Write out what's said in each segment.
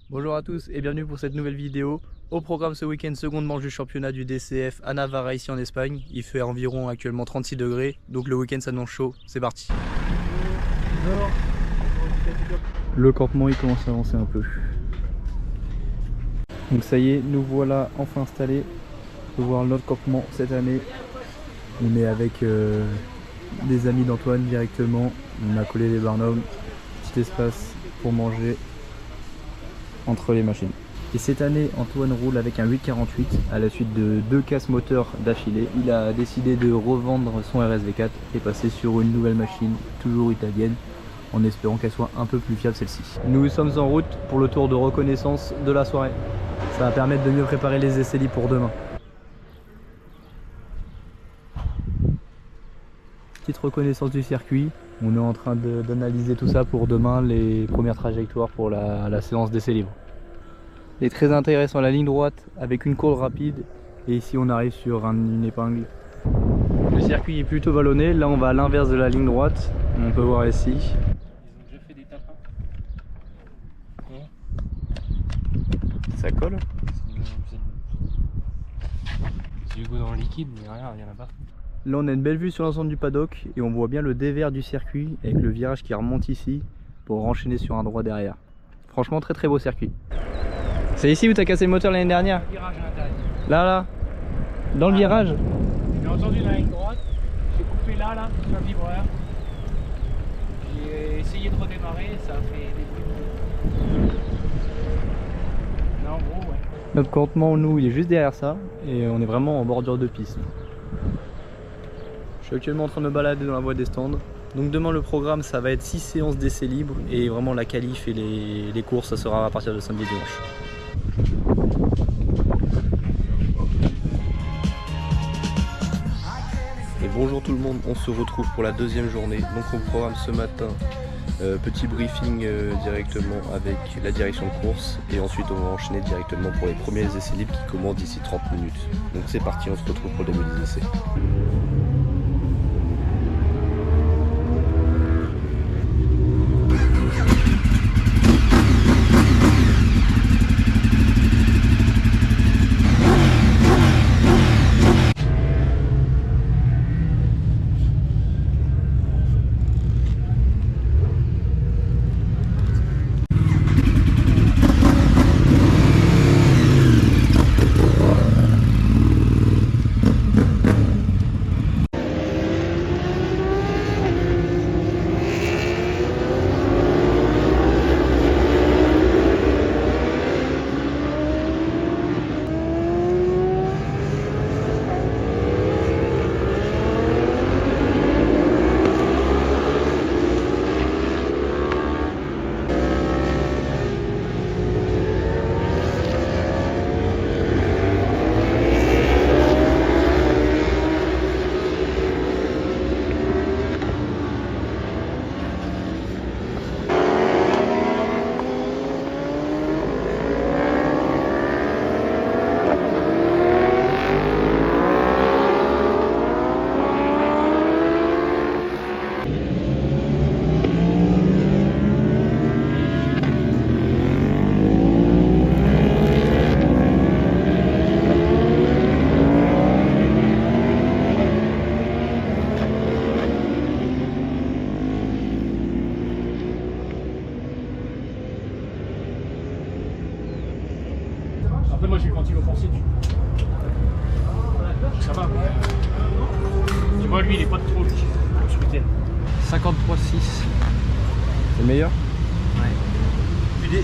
Bonjour à tous et bienvenue pour cette nouvelle vidéo. Au programme ce week-end, seconde manche du championnat du DCF à Navarra ici en Espagne. Il fait environ actuellement 36 degrés, donc le week-end s'annonce chaud. C'est parti. Le campement il commence à avancer un peu. Donc ça y est, nous voilà enfin installés. On peut voir notre campement cette année. On est avec des amis d'Antoine directement. On a collé les barnums, petit espace pour manger entre les machines. Et cette année, Antoine roule avec un 848 à la suite de 2 casses moteurs d'affilée. Il a décidé de revendre son RSV4 et passer sur une nouvelle machine, toujours italienne, en espérant qu'elle soit un peu plus fiable celle-ci. Nous sommes en route pour le tour de reconnaissance de la soirée. Ça va permettre de mieux préparer les essais libres pour demain. Petite reconnaissance du circuit. On est en train d'analyser tout ça pour demain, les premières trajectoires pour la séance d'essais libres. Il est très intéressant la ligne droite avec une courbe rapide et ici on arrive sur une épingle. Le circuit est plutôt vallonné, là on va à l'inverse de la ligne droite, on peut voir ici. Ils ont déjà fait des tapins. Ça colle. C'est du goudron liquide, mais rien, il y en a pas. Là on a une belle vue sur l'ensemble du paddock et on voit bien le dévers du circuit avec le virage qui remonte ici pour enchaîner sur un droit derrière. Franchement très beau circuit. C'est ici où tu as cassé le moteur l'année dernière? Le virage à l'intérieur. Là, dans le virage. J'ai entendu dans la ligne droite, j'ai coupé là, sur le vibreur. J'ai essayé de redémarrer, ça a fait des bruits. Là en gros, ouais. Notre campement, nous, il est juste derrière ça et on est vraiment en bordure de piste. Je suis actuellement en train de me balader dans la voie des stands. Donc demain le programme ça va être 6 séances d'essais libres et vraiment la qualif et les courses ça sera à partir de samedi et dimanche. Et bonjour tout le monde, on se retrouve pour la deuxième journée. Donc au programme ce matin, petit briefing directement avec la direction de course et ensuite on va enchaîner directement pour les premiers essais libres qui commencent d'ici 30 minutes. Donc c'est parti, on se retrouve pour le début des essais. Après moi j'ai le ventilo forcé dessus. Ça va. Tu vois lui il est pas trop lui ce week-end. 53,6. C'est le meilleur? Ouais.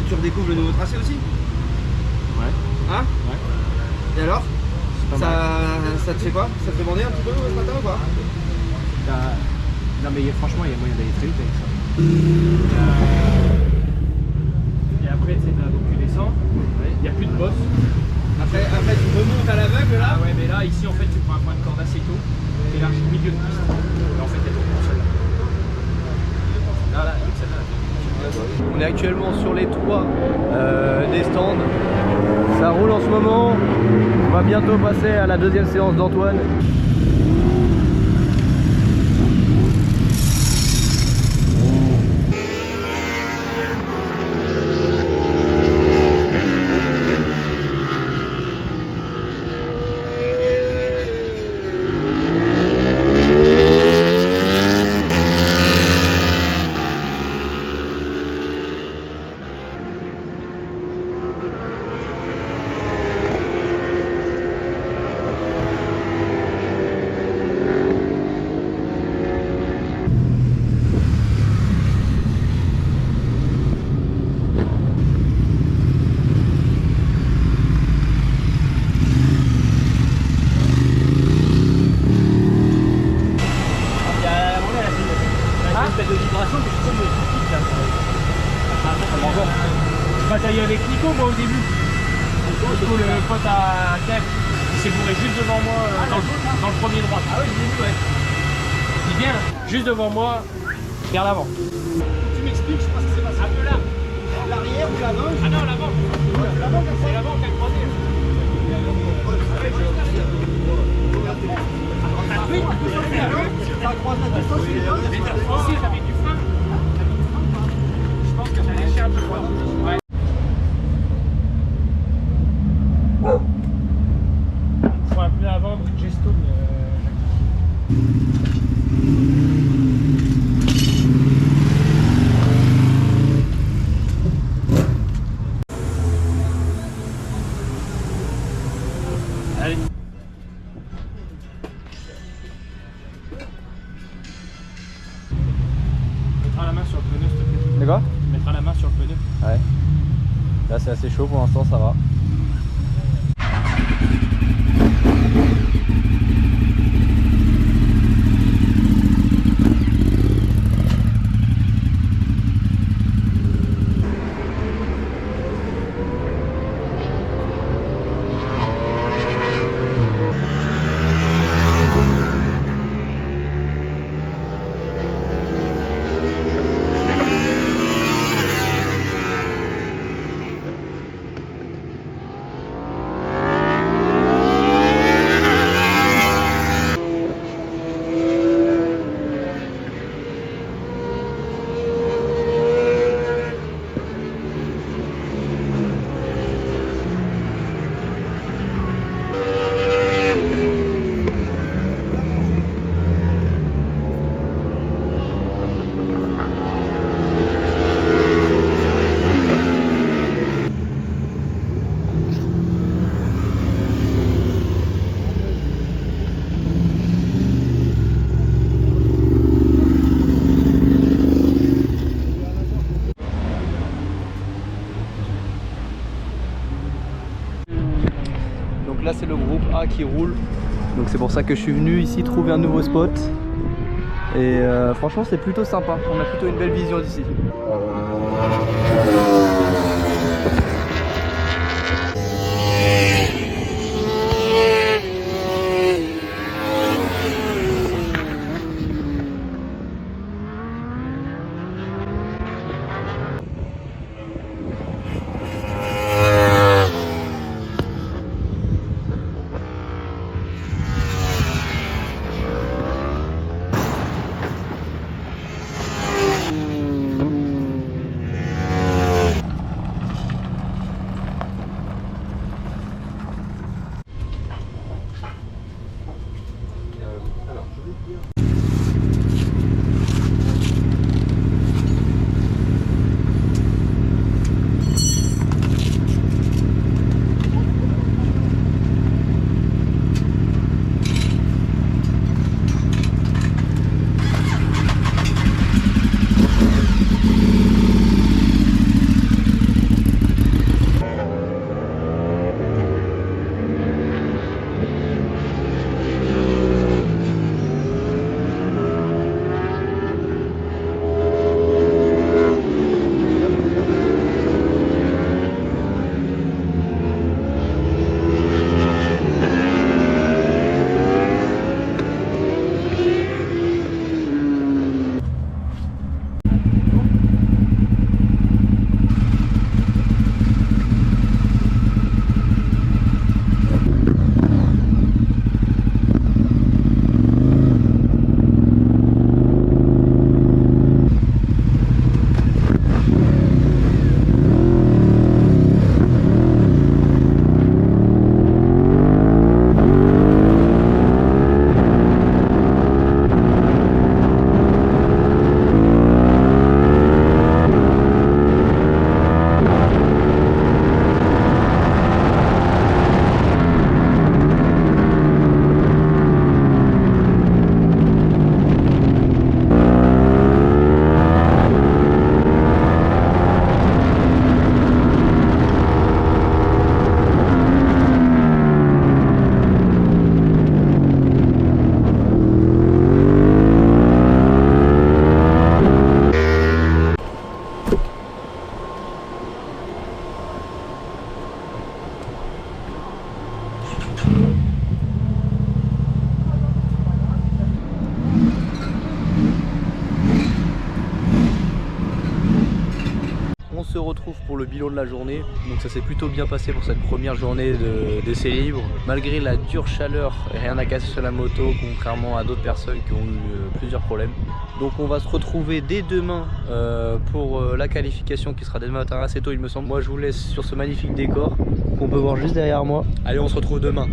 Tu redécouvres le nouveau tracé aussi? Ouais. Hein? Ouais. Et alors? C'est pas mal. Ça te fait quoi? Ça te fait bander un petit peu ce matin ou pas? Non mais franchement il y a moyen d'aller très vite avec ça. Et après donc tu descends, il n'y a plus de boss. Après tu remontes à l'aveugle là? Ah ouais mais là ici en fait tu prends un point de corde assez tôt, tu élargis le milieu de piste. Et en fait elle tombe pour celle-là. Là, celle-là. On est actuellement sur les toits des stands. Ça roule en ce moment. On va bientôt passer à la deuxième séance d'Antoine. J'ai bataillé avec Nico moi au début. Nico, le pote à Kev, il s'est bourré juste devant moi dans le premier droit. Ah oui, je l'ai vu, ouais. Il vient juste devant moi, vers l'avant. Tu m'expliques, je sais pas ce qui s'est passé. Un peu là. L'arrière ou l'avant? Ah non, l'avant. C'est l'avant qui a croisé. Ça croise la distance, Ici, t'avais du frein. Je pense que t'as lâché un peu fort. Ouais. Faut un peu avant Bridgestone. Allez. Mettra la main sur le pneu, s'il te plaît. De quoi? Mettra la main sur le pneu. Ouais. Là c'est assez chaud pour l'instant, ça va. Donc là c'est le groupe A qui roule. Donc c'est pour ça que je suis venu ici trouver un nouveau spot. Et franchement c'est plutôt sympa. On a plutôt une belle vision d'ici. retrouve pour le bilan de la journée. Donc ça s'est plutôt bien passé pour cette première journée d'essai libre. Malgré la dure chaleur, rien n'a cassé sur la moto, contrairement à d'autres personnes qui ont eu plusieurs problèmes. Donc on va se retrouver dès demain pour la qualification qui sera dès matin assez tôt il me semble. Moi je vous laisse sur ce magnifique décor qu'on peut voir juste derrière moi. Allez, on se retrouve demain.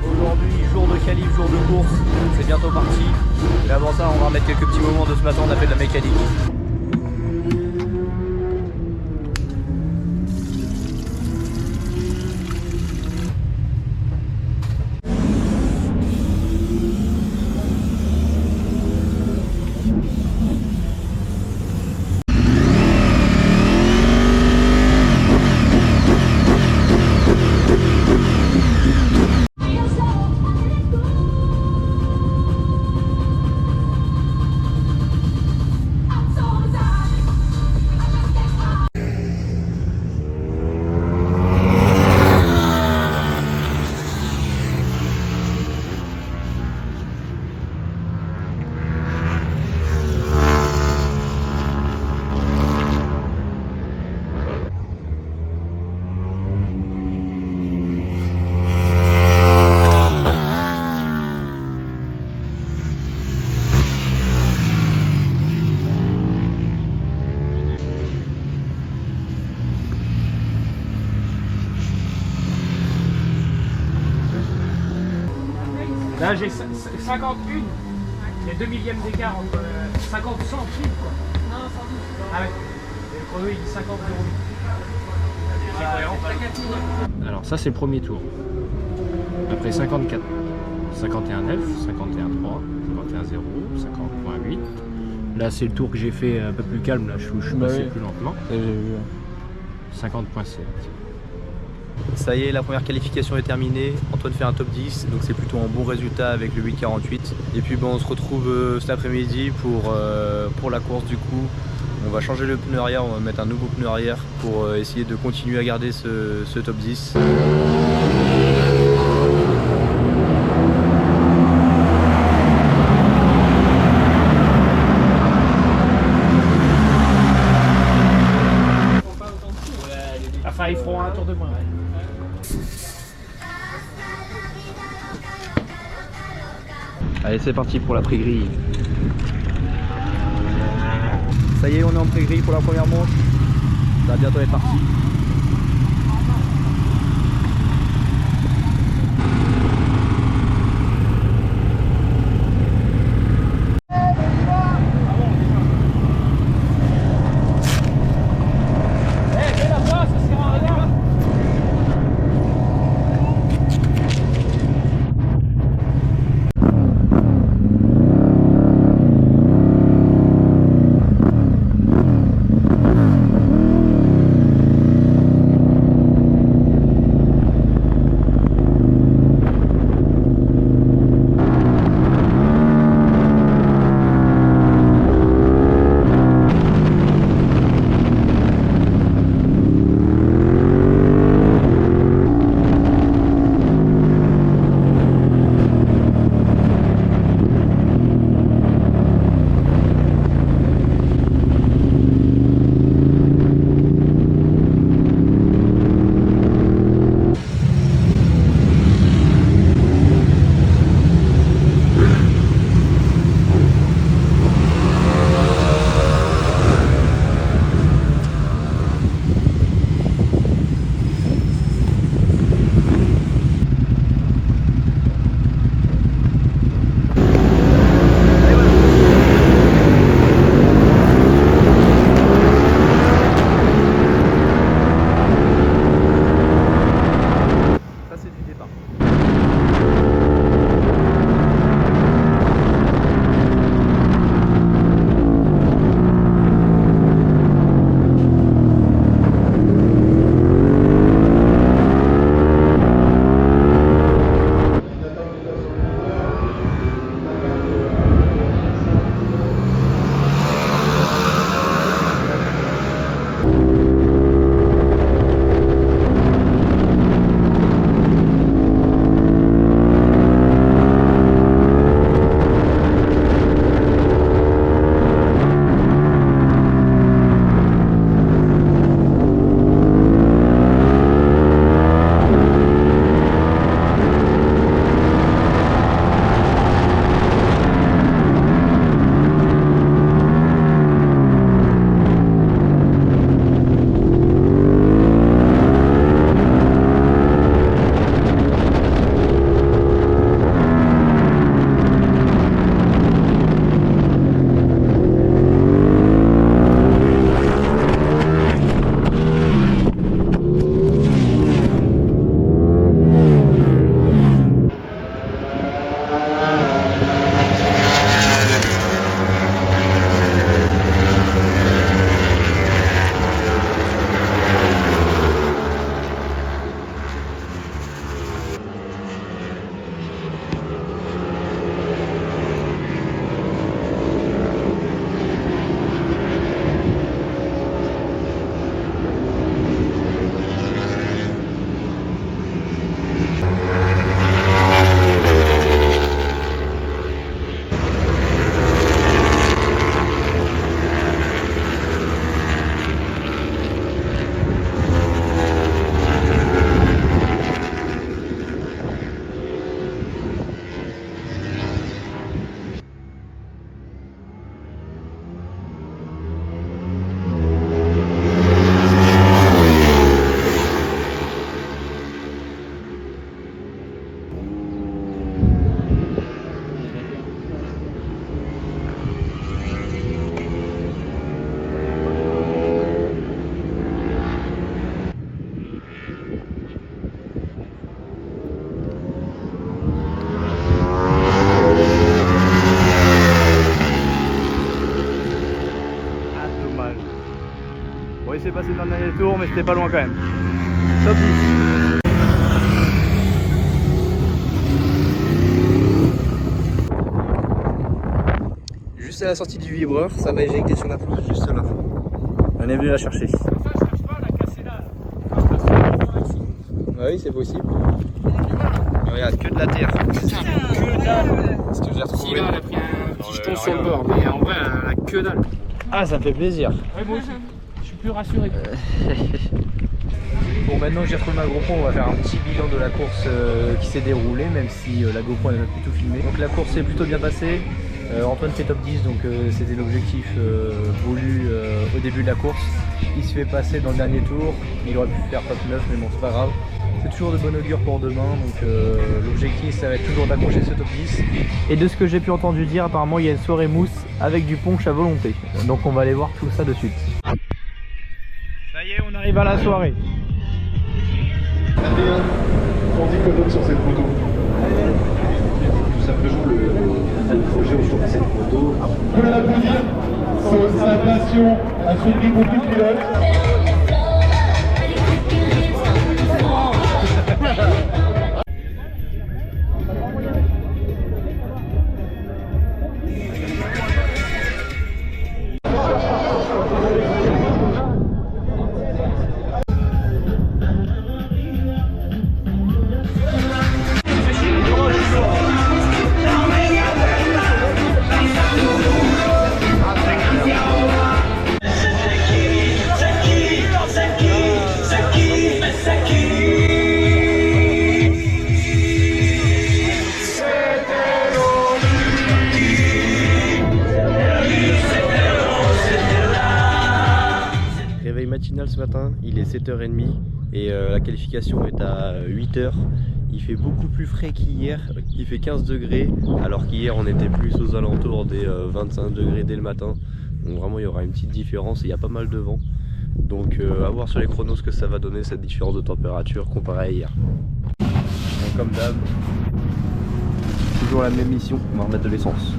Aujourd'hui, jour de qualif, jour de course, c'est bientôt parti. Mais avant ça, on va remettre quelques petits moments de ce matin, on a fait de la mécanique. Là j'ai 51, il y a 2 millièmes d'écart entre 50 centimes quoi. Non, 112. Ah ouais, et le chrono il dit 50 0,8. C'est cohérent. Alors ça c'est le premier tour. Après 54, 51 9, 51 3, 51 0, 50.8. Là c'est le tour que j'ai fait un peu plus calme, là je suis passé plus lentement. 50.7. Ça y est, la première qualification est terminée. Antoine fait un top 10, donc c'est plutôt un bon résultat avec le 8,48. Et puis bon, on se retrouve cet après-midi pour la course du coup. On va changer le pneu arrière, on va mettre un nouveau pneu arrière pour essayer de continuer à garder ce top 10. Enfin ils feront un tour de moins. Ouais. Allez, c'est parti pour la pré-grille. Ça y est, on est en pré-grille pour la première manche. Ça va bientôt être parti. essayer de passer dans le dernier tour, mais c'était pas loin quand même. Top 10. Juste à la sortie du vibreur, ça m'a éjecté sur la pelouse juste là. On est venu la chercher. Ça, je cherche pas la casser là. Oui, c'est possible. Mais regarde, que de la terre. Putain, que dalle. Ce que j'ai retrouvé. Si là, elle a pris un piston sur le bord, mais en vrai, elle a que dalle. Ah, ça me fait plaisir. Ouais, moi aussi. Je suis plus rassuré. Bon, maintenant que j'ai retrouvé ma GoPro, on va faire un petit bilan de la course qui s'est déroulée, même si la GoPro n'a pas pu tout filmer. Donc la course s'est plutôt bien passée. Antoine fait top 10, donc c'était l'objectif voulu au début de la course. Il se fait passer dans le dernier tour. Il aurait pu faire top 9, mais bon, c'est pas grave. C'est toujours de bon augure pour demain, donc l'objectif ça va être toujours d'accrocher ce top 10. Et de ce que j'ai pu entendre dire, apparemment il y a une soirée mousse avec du punch à volonté. Donc on va aller voir tout ça de suite. Ça y est, on arrive à la soirée. Adrien, on dit quoi d'autre sur cette photo? Tout simplement le projet sur cette photo. Vous pouvez l'applaudir sur sa passion à celui pour tout pilote. Matinal ce matin, il est 7h30 et la qualification est à 8h. Il fait beaucoup plus frais qu'hier, il fait 15 degrés alors qu'hier on était plus aux alentours des 25 degrés dès le matin. Donc vraiment il y aura une petite différence et il y a pas mal de vent. Donc à voir sur les chronos ce que ça va donner cette différence de température comparée à hier. Donc, comme d'hab, toujours la même mission, on va remettre de l'essence.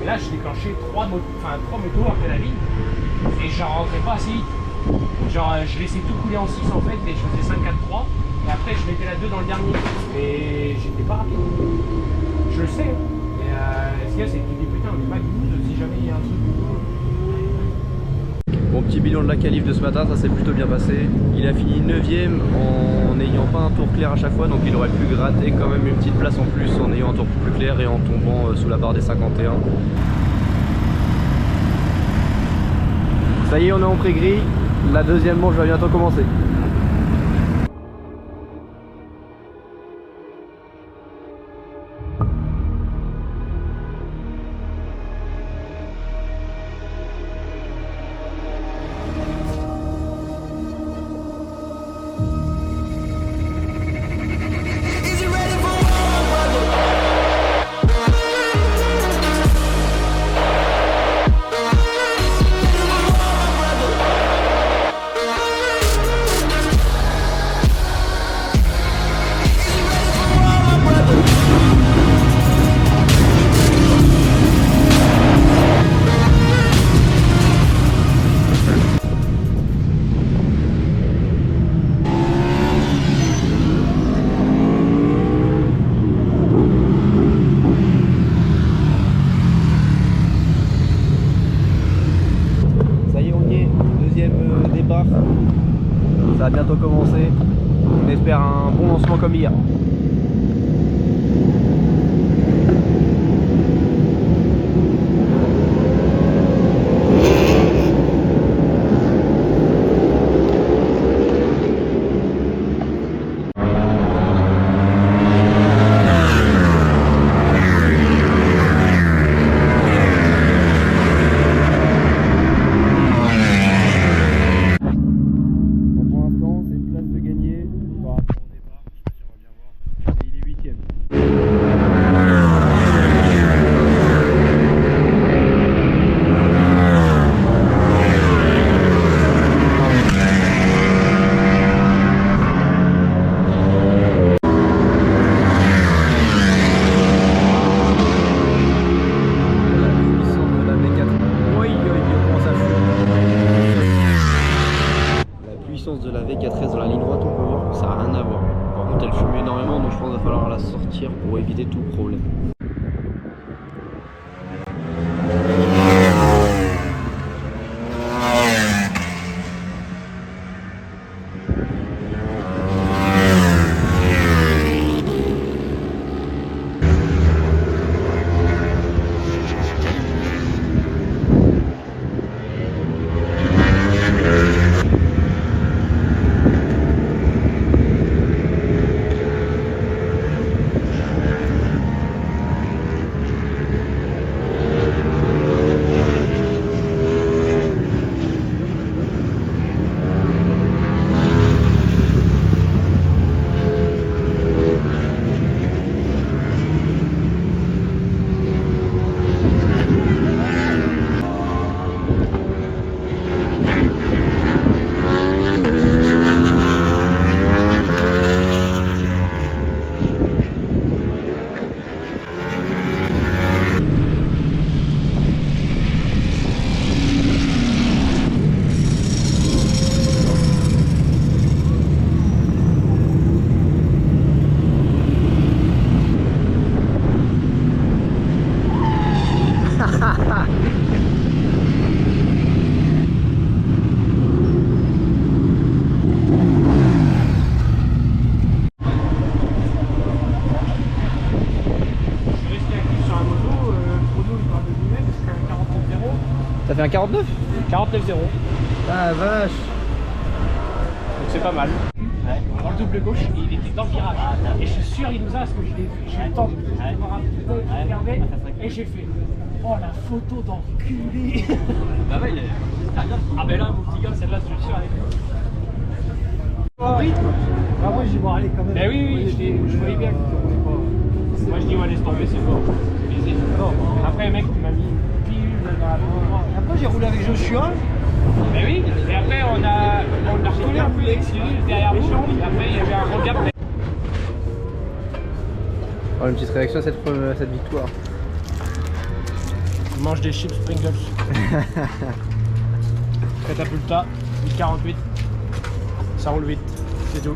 Là, je déclenchais 3 motos après la ligne et j'en rentrais pas assez vite. Genre, je laissais tout couler en 6 en fait et je faisais 5-4-3 et après je mettais la 2 dans le dernier. Et j'étais pas rapide. Je le sais. Mais ce qu'il y a, c'est que tu dis putain, on est pas 12 si jamais il y a un truc. Bon, petit bilan de la qualif de ce matin, ça s'est plutôt bien passé. Il a fini 9ème en n'ayant pas un tour clair à chaque fois, donc il aurait pu gratter quand même une petite place en plus en ayant un tour plus clair et en tombant sous la barre des 51. Ça y est, on est en pré-grille, la deuxième manche va bientôt commencer. va bientôt commencer. On espère un bon lancement comme hier. De la V4S dans la ligne droite, on peut voir que ça n'a rien à voir. Par contre, elle fume énormément, donc je pense qu'il va falloir la sortir pour éviter tout problème. Ça fait un 49 49,0. Ah vache. Donc c'est pas mal. Ouais. Dans le double gauche, il était dans le virage. Et je suis sûr il nous a, parce que j'ai eu le temps de voir un petit peu, de regarder, et j'ai fait oh la photo d'enculé. Bah ouais, Ah ben là mon petit gars, celle-là je suis sûr avec en rythme. Bah moi j'ai bon aller quand même. Ben oui, je voyais bien que tu comprenais pas. Moi je dis ouais laisse tomber, c'est fort. C'est baisé. Après le mec tu m'as mis une pilule dans la main. Après j'ai roulé avec Joshua. Mais oui, et après on a recollé un peu l'excuse derrière vous, et après il y avait un regard. Alors, une petite réaction à cette victoire. Je mange des chips Pringles. Catapulta, 8,48. Ça roule vite, c'est tout.